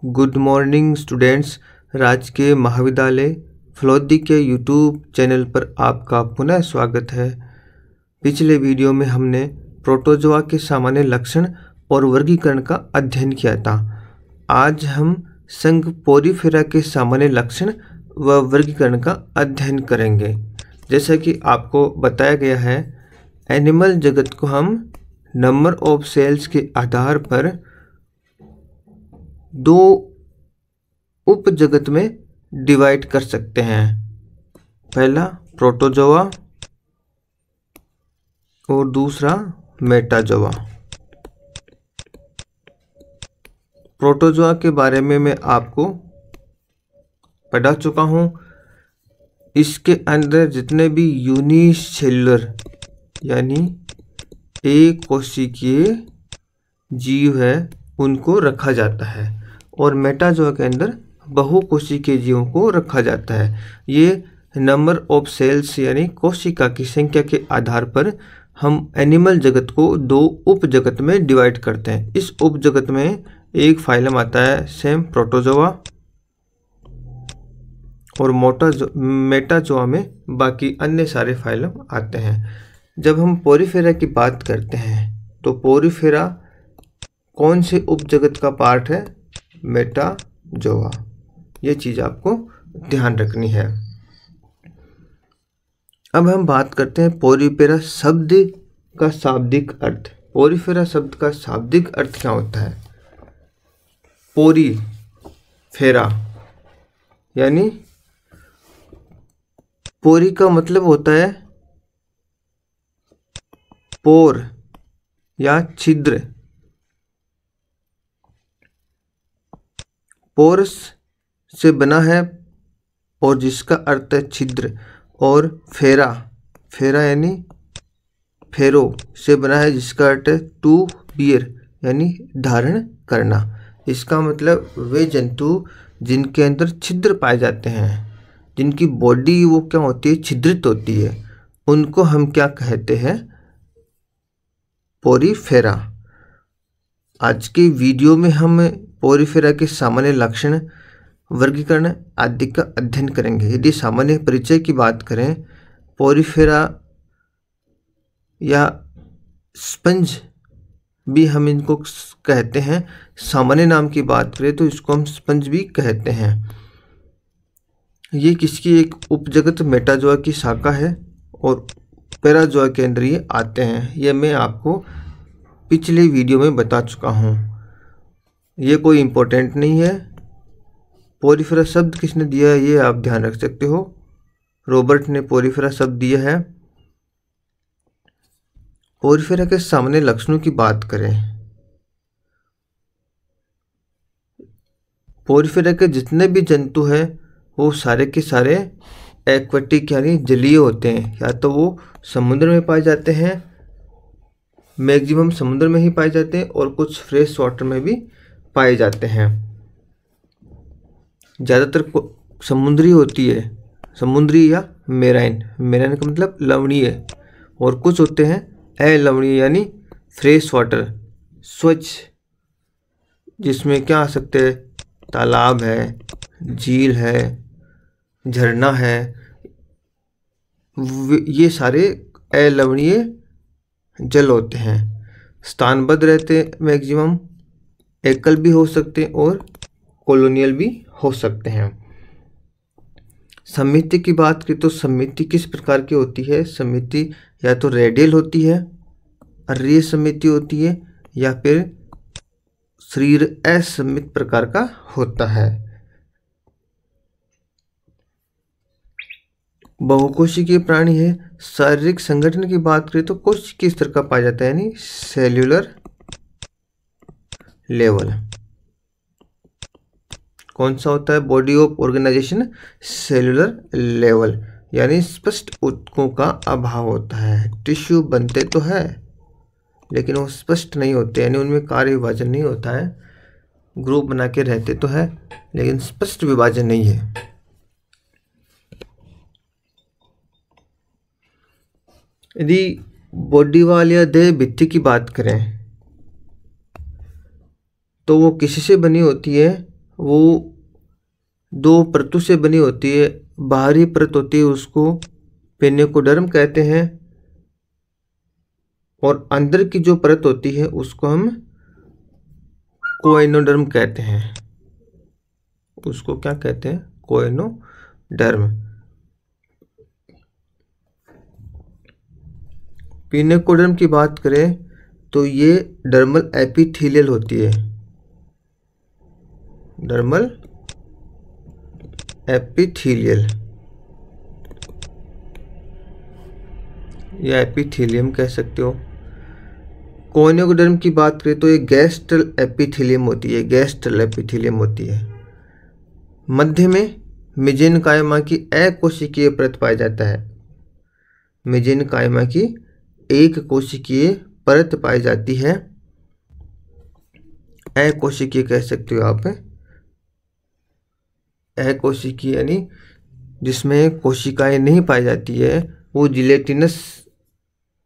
Good morning students. राजकीय महाविद्यालय फलौदी के यूट्यूब चैनल पर आपका पुनः स्वागत है। पिछले वीडियो में हमने प्रोटोजोआ के सामान्य लक्षण और वर्गीकरण का अध्ययन किया था। आज हम संघ पोरीफेरा के सामान्य लक्षण व वर्गीकरण का अध्ययन करेंगे। जैसा कि आपको बताया गया है, एनिमल जगत को हम नंबर ऑफ सेल्स के आधार पर दो उप जगत में डिवाइड कर सकते हैं। पहला प्रोटोजोआ और दूसरा मेटाजोआ। प्रोटोजोआ के बारे में मैं आपको पढ़ा चुका हूँ। इसके अंदर जितने भी यूनिसेल्युलर यानी एक कोशिकीय जीव है उनको रखा जाता है और मेटाजोआ के अंदर बहुकोशिकीय जीवों को रखा जाता है। ये नंबर ऑफ सेल्स यानी कोशिका की संख्या के आधार पर हम एनिमल जगत को दो उप जगत में डिवाइड करते हैं। इस उप जगत में एक फाइलम आता है सेम प्रोटोजोआ और मेटाजोआ में बाकी अन्य सारे फाइलम आते हैं। जब हम पोरीफेरा की बात करते हैं तो पोरीफेरा कौन से उपजगत का पार्ट है? मेटाजोआ। ये चीज़ आपको ध्यान रखनी है। अब हम बात करते हैं पोरीफेरा शब्द का शाब्दिक अर्थ। पोरीफेरा शब्द का शाब्दिक अर्थ क्या होता है? पोरी फेरा यानी पोरी का मतलब होता है पोर या छिद्र। पोरस से बना है और जिसका अर्थ है छिद्र। और फेरा, फेरा यानी फेरो से बना है जिसका अर्थ है टू बियर यानी धारण करना। इसका मतलब वे जंतु जिनके अंदर छिद्र पाए जाते हैं, जिनकी बॉडी वो क्या होती है, छिद्रित होती है, उनको हम क्या कहते हैं? पोरीफेरा। आज के वीडियो में हम पोरीफेरा के सामान्य लक्षण, वर्गीकरण आदि का अध्ययन करेंगे। यदि सामान्य परिचय की बात करें, पोरीफेरा या स्पंज भी हम इनको कहते हैं। सामान्य नाम की बात करें तो इसको हम स्पंज भी कहते हैं। ये किसकी एक उपजगत मेटाजोआ की शाखा है और पैराजोआ के अंदर ये आते हैं। ये मैं आपको पिछले वीडियो में बता चुका हूँ। ये कोई इम्पोर्टेंट नहीं है। पोरीफेरा शब्द किसने दिया है ये आप ध्यान रख सकते हो। रॉबर्ट ने पोरीफेरा शब्द दिया है। पोरीफेरा के सामान्य लक्षणों की बात करें, पोरीफेरा के जितने भी जंतु हैं वो सारे के सारे एक्वेटिक यानी जलीय होते हैं। या तो वो समुद्र में पाए जाते हैं, मैक्सिमम समुद्र में ही पाए जाते हैं, और कुछ फ्रेश वाटर में भी पाए जाते हैं। ज़्यादातर समुद्री होती है, समुद्री या मेराइन। मेराइन का मतलब लवणीय, और कुछ होते हैं अलवणीय यानी फ्रेश वाटर, स्वच्छ, जिसमें क्या आ सकते हैं? तालाब है, झील है, झरना है। ये सारे अलवणीय जल होते हैं। स्थानबद्ध रहते हैं, मैक्सिमम एकल भी हो सकते हैं और कॉलोनियल भी हो सकते हैं। समिति की बात करें तो समिति किस प्रकार की होती है? समिति या तो रेडियल होती है, अरीय समिति होती है, या फिर शरीर असमित प्रकार का होता है। बहुकोशिकीय प्राणी है। शारीरिक संगठन की बात करें तो कोशिकीय स्तर का पाया जाता है यानी सेल्यूलर लेवल। कौन सा होता है? Body of organization cellular level यानी स्पष्ट ऊतकों का अभाव होता है। टिश्यू बनते तो है लेकिन वो स्पष्ट नहीं होते, यानी उनमें कार्य विभाजन नहीं होता है। ग्रुप बना के रहते तो है लेकिन स्पष्ट विभाजन नहीं है। यदि बॉडी वाल या देह भित्ति की बात करें तो वो किससे बनी होती है? वो दो परतों से बनी होती है। बाहरी परत होती है उसको पेनिकोडर्म कहते हैं, और अंदर की जो परत होती है उसको हम कोएनोडर्म कहते हैं। उसको क्या कहते हैं? कोएनोडर्म। पेनिकोडर्म की बात करें तो ये डर्मल एपिथेलियल होती है। डर्मल एपिथेलियल या एपिथेलियम कह सकते हो। कोएनोडर्म की बात करें तो ये गैस्ट्रल एपिथेलियम होती है। गैस्ट्रल एपिथेलियम होती है। मध्य में मेसेनकाइमा की अकोशिकीय परत पाया जाता है। मेसेनकाइमा की एक कोशिकीय परत पाई जाती है। अकोशिकीय कह सकते हो आप। अकोशिकीय यानी जिसमें कोशिकाएं नहीं पाई जाती है, वो जिलेटिनस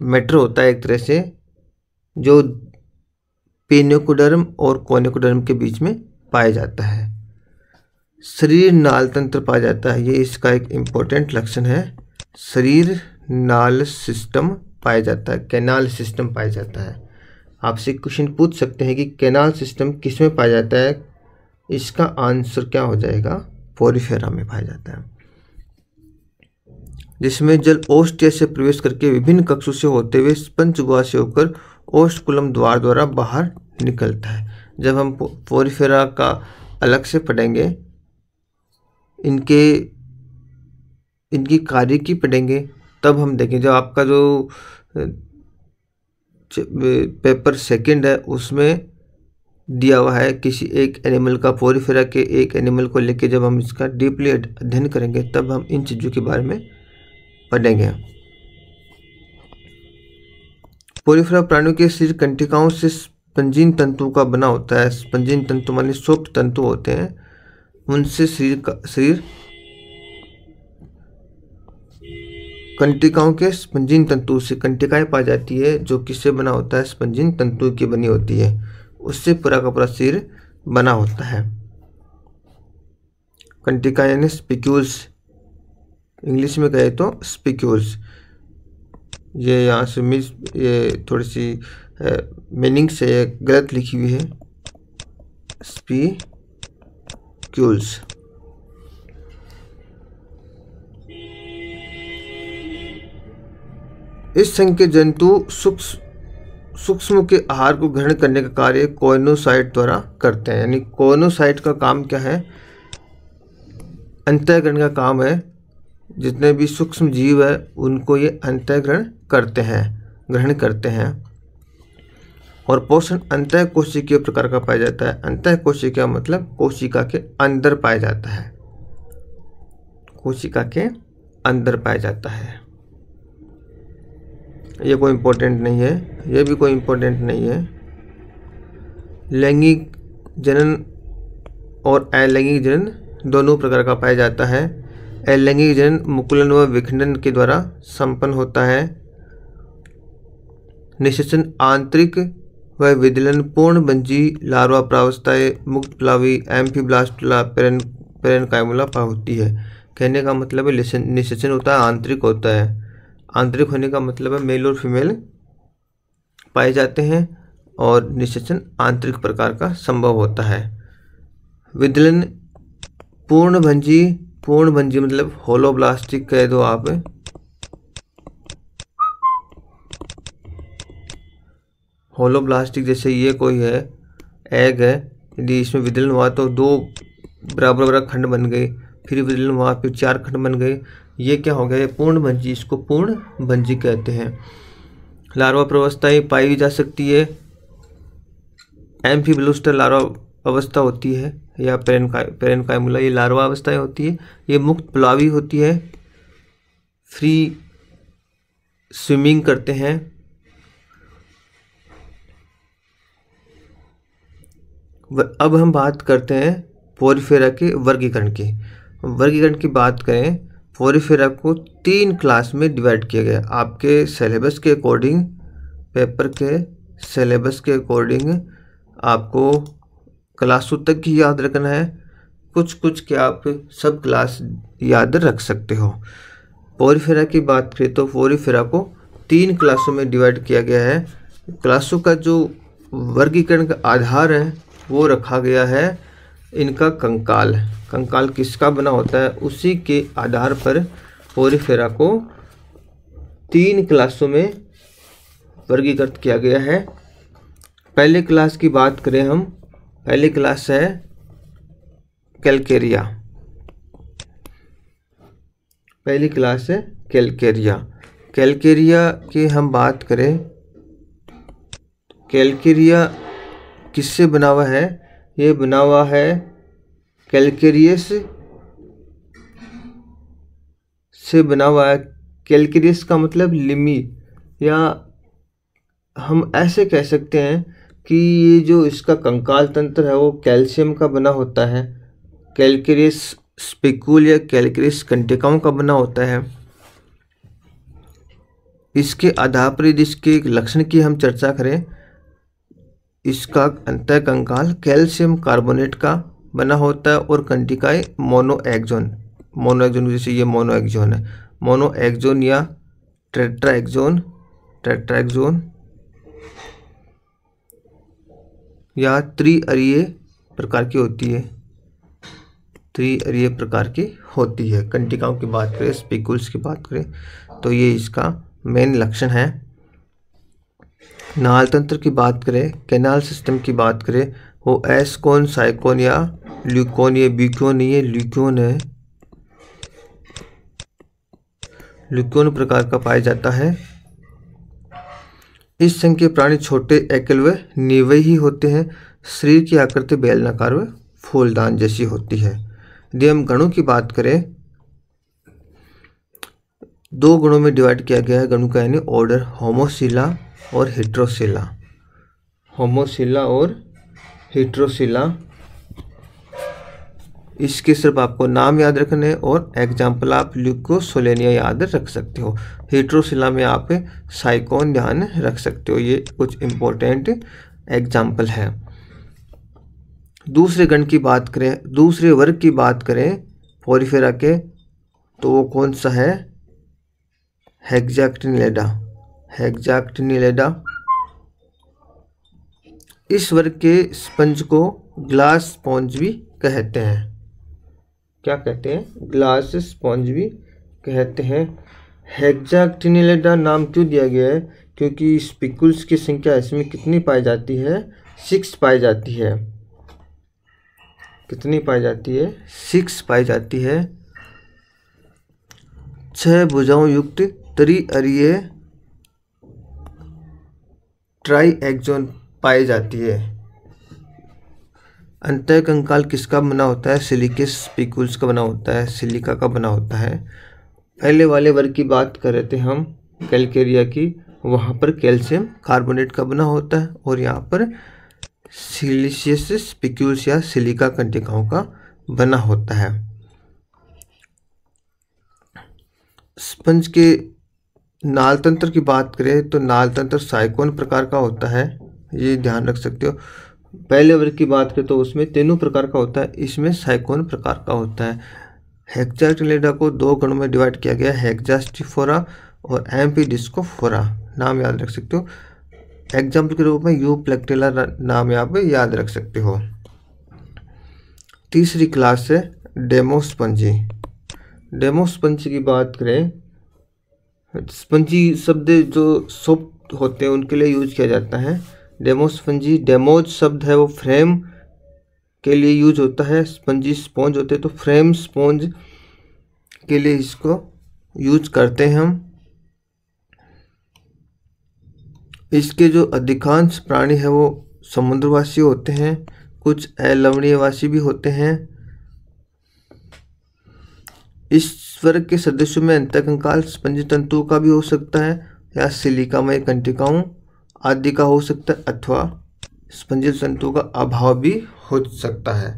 मैटर होता है एक तरह से, जो पेनिकोडर्म और कोनिकोडर्म के बीच में पाया जाता है। शरीर नाल तंत्र पाया जाता है, ये इसका एक इम्पोर्टेंट लक्षण है। शरीर नाल सिस्टम पाया जाता है, कैनाल सिस्टम पाया जाता है। आपसे क्वेश्चन पूछ सकते हैं कि कैनाल सिस्टम किस में पाया जाता है? इसका आंसर क्या हो जाएगा? पोरिफेरा में पाया जाता है, जिसमें जल ओस्टिया से प्रवेश करके विभिन्न कक्षों से होते हुए पंचगुहा से होकर ओस्कुलम द्वार द्वारा बाहर निकलता है। जब हम पोरिफेरा का अलग से पढ़ेंगे, इनकी कार्य की पढ़ेंगे, तब हम देखें। जब आपका जो पेपर सेकंड है उसमें दिया हुआ है किसी एक एनिमल का, पोरिफेरा के एक एनिमल को लेके जब हम इसका डीपली अध्ययन करेंगे तब हम इन चीज़ों के बारे में पढ़ेंगे। पोरिफेरा प्राणियों के शरीर कंटिकाओं से स्पंजीन तंतु का बना होता है। स्पंजीन तंतु माने सॉफ्ट तंतु होते हैं, उनसे शरीर कंटिकाओं के स्पंजीन तंतु से कंटिकाएं पाई जाती है, जो किससे बना होता है? स्पंजीन तंतु की बनी होती है, उससे पूरा का पूरा शरीर बना होता है। कंटिका यानी स्पिक्यूल्स, इंग्लिश में कहे तो स्पिक्यूल्स। ये यहाँ से मिस, ये थोड़ी सी मीनिंग से गलत लिखी हुई है, स्पिक्यूल्स। इस संघ के जंतु सूक्ष्म के आहार को ग्रहण करने का कार्य कोएनोसाइट द्वारा करते हैं। यानी कोएनोसाइट का काम क्या है? अंतःग्रहण का काम है। जितने भी सूक्ष्म जीव है उनको ये अंतःग्रहण ग्रहण करते हैं। और पोषण अंतः कोशिकीय प्रकार का पाया जाता है। अंतः कोशिका मतलब कोशिका के अंदर पाया जाता है, कोशिका के अंदर पाया जाता है। ये कोई इम्पोर्टेंट नहीं है, ये भी कोई इम्पोर्टेंट नहीं है। लैंगिक जनन और अलैंगिक जनन दोनों प्रकार का पाया जाता है। अलैंगिक जनन मुकुलन व विखंडन के द्वारा संपन्न होता है। निषेचन आंतरिक व विदलन पूर्ण बंजी लार्वा प्रावस्थाएं मुक्त प्लावी एम्फीब्लास्टुला पेरेनकाइमुला होती है। कहने का मतलब है निषेचन होता है आंतरिक होता है। आंतरिक होने का मतलब है मेल और फीमेल पाए जाते हैं, और निषेचन आंतरिक प्रकार का संभव होता है। विदलन पूर्ण भंजी मतलब होलोब्लास्टिक कह दो आप। होलोब्लास्टिक जैसे ये कोई है, एग है, यदि इसमें विदलन हुआ तो दो बराबर बराबर खंड बन गए, फिर विदलन हुआ, फिर चार खंड बन गए। ये क्या हो गया? ये पूर्ण भंजी, इसको पूर्ण भंजी कहते हैं। लार्वा प्रावस्थाएं पाई जा सकती है। एम्फीब्लास्टुला लार्वा अवस्था होती है, या पेरेनकाइमुला ये लार्वा अवस्थाएं होती है। ये मुक्त प्लावी होती है, फ्री स्विमिंग करते हैं। अब हम बात करते हैं पोरिफेरा के वर्गीकरण की। वर्गीकरण की बात करें, पोरिफेरा को 3 क्लास में डिवाइड किया गया। आपके सिलेबस के अकॉर्डिंग, पेपर के सिलेबस के अकॉर्डिंग आपको क्लासों तक ही याद रखना है, कुछ कुछ के आप सब क्लास याद रख सकते हो। पोरिफेरा की बात करें तो पोरिफेरा को 3 क्लासों में डिवाइड किया गया है। क्लासों का जो वर्गीकरण का आधार है वो रखा गया है इनका कंकाल। कंकाल किसका बना होता है, उसी के आधार पर पोरिफेरा को 3 क्लासों में वर्गीकृत किया गया है। पहले क्लास की बात करें हम, पहली क्लास है कैलकेरिया। पहली क्लास है कैलकेरिया। कैलकेरिया की हम बात करें, कैलकेरिया किससे बना हुआ है, ये बना हुआ है कैलकेरियस से बना हुआ है। कैलकेरियस का मतलब लिमी, या हम ऐसे कह सकते हैं कि ये जो इसका कंकाल तंत्र है वो कैल्शियम का बना होता है। कैलकेरियस स्पिक्यूल या कैलकेरियस कंटिकाओं का बना होता है। इसके आधार पर जिसके लक्षण की हम चर्चा करें, इसका अंतः कंकाल कैल्शियम कार्बोनेट का बना होता है और कंटिकाएं मोनोएक्सोन। मोनोएक्सोन जैसे ये मोनोएक्सोन है, मोनोएक्सोन या टेट्राएक्सोन, टेट्राएक्सोन या त्रिअरीय प्रकार की होती है, त्रिअरीय प्रकार की होती है। कंटिकाओं की बात करें, स्पिक्यूल्स की बात करें तो ये इसका मेन लक्षण है। नाल तंत्र की बात करें, कैनाल सिस्टम की बात करें, वो एस्कोन, साइकोन या ल्यूकोन, ये ब्यूकोन नहीं है, ल्यूकोन है, ल्यूकोन प्रकार का पाया जाता है। इस संघ के प्राणी छोटे एकल व नीवे ही होते हैं। शरीर की आकृति बेलनाकार व फूलदान जैसी होती है। यदि हम गणों की बात करें, 2 गणों में डिवाइड किया गया है गणों का, यानी ऑर्डर, होमोसिला और हेट्रोसिला। होमोसिला और हेट्रोसिला, इसके सिर्फ आपको नाम याद रखने और एग्जाम्पल आप ल्यूकोसोलेनिया याद रख सकते हो। हेट्रोसिला में आप साइकोन ध्यान रख सकते हो। ये कुछ इम्पोर्टेंट एग्जाम्पल है। दूसरे गण की बात करें, दूसरे वर्ग की बात करें पोरिफेरा के, तो वो कौन सा है, हेक्साक्टिनिलेडा। हेक्साक्टिनिलेडा इस वर्ग के स्पंज को ग्लास स्पॉन्ज भी कहते हैं। क्या कहते हैं, ग्लास स्पॉन्ज भी कहते हैं। हेक्साक्टिनिलेडा नाम क्यों दिया गया है, क्योंकि स्पिक्यूल्स की संख्या इसमें कितनी पाई जाती है, 6 पाई जाती है। कितनी पाई जाती है, 6 पाई जाती है। 6 भुजाओं युक्त त्रिअरीय ट्राइएक्सोन पाई जाती है। अंतः कंकाल किसका बना होता है, सिलिकेस स्पिक्यूल्स का बना होता है, सिलिका का बना होता है। पहले वाले वर्ग की बात कर रहे थे हम कैलकेरिया की, वहाँ पर कैल्शियम कार्बोनेट का बना होता है और यहाँ पर सिलिशियस स्पिक्यूल्स या सिलिका कंटिकाओं का बना होता है। स्पंज के नाल तंत्र की बात करें तो नाल तंत्र साइकोन प्रकार का होता है, ये ध्यान रख सकते हो। पहले वर्ग की बात करें तो उसमें तीनों प्रकार का होता है, इसमें साइकोन प्रकार का होता है। हेक्साक्टिनिलेडा को 2 गणों में डिवाइड किया गया है, हेक्सास्टिफोरा और एम्फीडिस्कोफोरा, नाम याद रख सकते हो। एग्जाम्पल के रूप में यूप्लेक्टेला नाम यहाँ पे याद रख सकते हो। तीसरी क्लास है डेमोस्पंजी। डेमोस्पंजी की बात करें, स्पंजी शब्द जो सॉफ्ट होते हैं उनके लिए यूज किया जाता है। डेमोस्पंजी, डेमोज शब्द है वो फ्रेम के लिए यूज होता है। स्पंजी स्पॉन्ज होते हैं तो फ्रेम स्पॉन्ज के लिए इसको यूज करते हैं हम। इसके जो अधिकांश प्राणी है वो समुद्रवासी होते हैं, कुछ अलवणीयवासी भी होते हैं। इस वर्ग के सदस्यों में अंतःकंकाल स्पंजी तंतु का भी हो सकता है या सिलिकामय कंटिकाओं आदि का हो सकता है, अथवा स्पंजी तंतु का अभाव भी हो सकता है।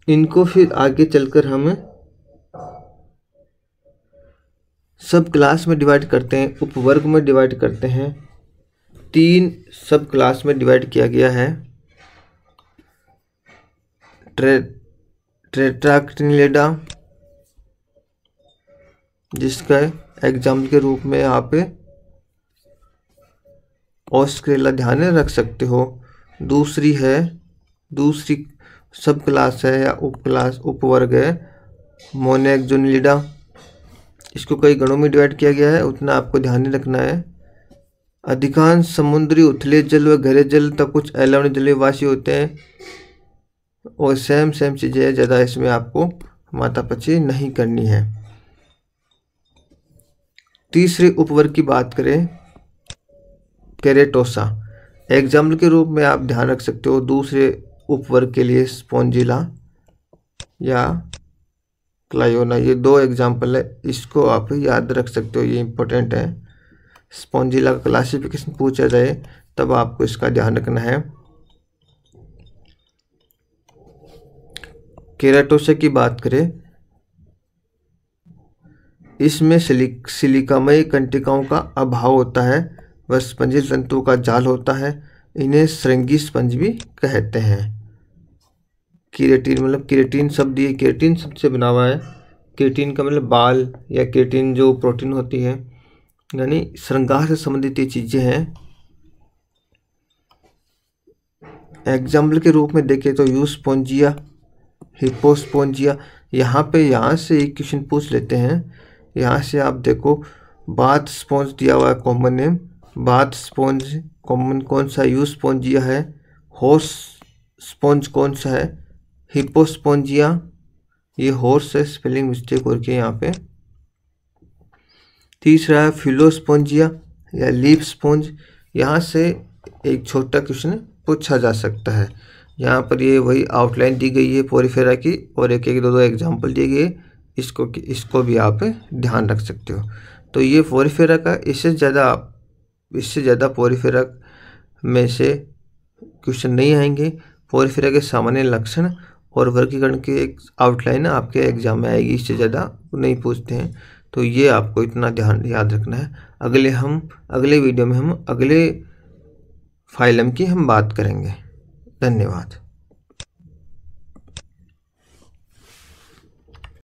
इनको फिर आगे चलकर हम सब क्लास में डिवाइड करते हैं, उपवर्ग में डिवाइड करते हैं। 3 सब क्लास में डिवाइड किया गया है। टेट्राक्टिनिलिडा, जिसका एग्जाम्पल के रूप में आप ऑस्ट्रेला ध्यान में रख सकते हो। दूसरी सब क्लास है या उपवर्ग है मोनैक्सोनिलिडा। इसको कई गणों में डिवाइड किया गया है, उतना आपको ध्यान में रखना है। अधिकांश समुद्री उथले जल व गहरे जल तक कुछ अलवणीय जलवासी होते हैं, और सेम चीज़ें है, ज़्यादा इसमें आपको मातापची नहीं करनी है। तीसरे उपवर्ग की बात करें केरेटोसा, एग्जाम्पल के रूप में आप ध्यान रख सकते हो। दूसरे उपवर्ग के लिए स्पॉन्जिला या क्लायोना, ये 2 एग्जाम्पल है, इसको आप याद रख सकते हो, ये इंपॉर्टेंट है। स्पॉन्जिला का क्लासिफिकेशन पूछा जाए तब आपको इसका ध्यान रखना है। केराटोसा की बात करें, इसमें सिलिकामय कंटिकाओं का अभाव होता है, वह स्पंजिल तंतु का जाल होता है। इन्हें श्रृंगी स्पंज भी कहते हैं। केराटिन शब्द, ये केराटिन शब्द से बना हुआ है। केराटिन का मतलब बाल या केराटिन जो प्रोटीन होती है, यानी श्रृंगार से संबंधित ये चीजें हैं। एग्जाम्पल के रूप में देखें तो यूस्पोंजिया, हिपोस्पोंजिया। यहाँ से एक क्वेश्चन पूछ लेते हैं। यहाँ से आप देखो, बाथ स्पॉन्ज दिया हुआ है common name, bath sponge common कौन सा, यूस्पोंजिया है। हॉर्स स्पॉन्ज कौन सा है, हिपोस्पोंजिया। ये हॉर्स है, स्पेलिंग मिस्टेक हो रही है यहाँ पे। तीसरा है फिलोस्पोंजिया या लीफ स्पॉन्ज। यहाँ से एक छोटा क्वेश्चन पूछा जा सकता है। यहाँ पर ये वही आउटलाइन दी गई है पोरिफेरा की, और एक 2 एग्जाम्पल दिए गए, इसको भी आप ध्यान रख सकते हो। तो ये पोरिफेरा का, इससे ज़्यादा पोरिफेरा में से क्वेश्चन नहीं आएंगे। पोरिफेरा के सामान्य लक्षण और वर्गीकरण की एक आउटलाइन आपके एग्जाम में आएगी, इससे ज़्यादा नहीं पूछते हैं। तो ये आपको इतना ध्यान याद रखना है। अगले वीडियो में हम अगले फाइलम की हम बात करेंगे। धन्यवाद।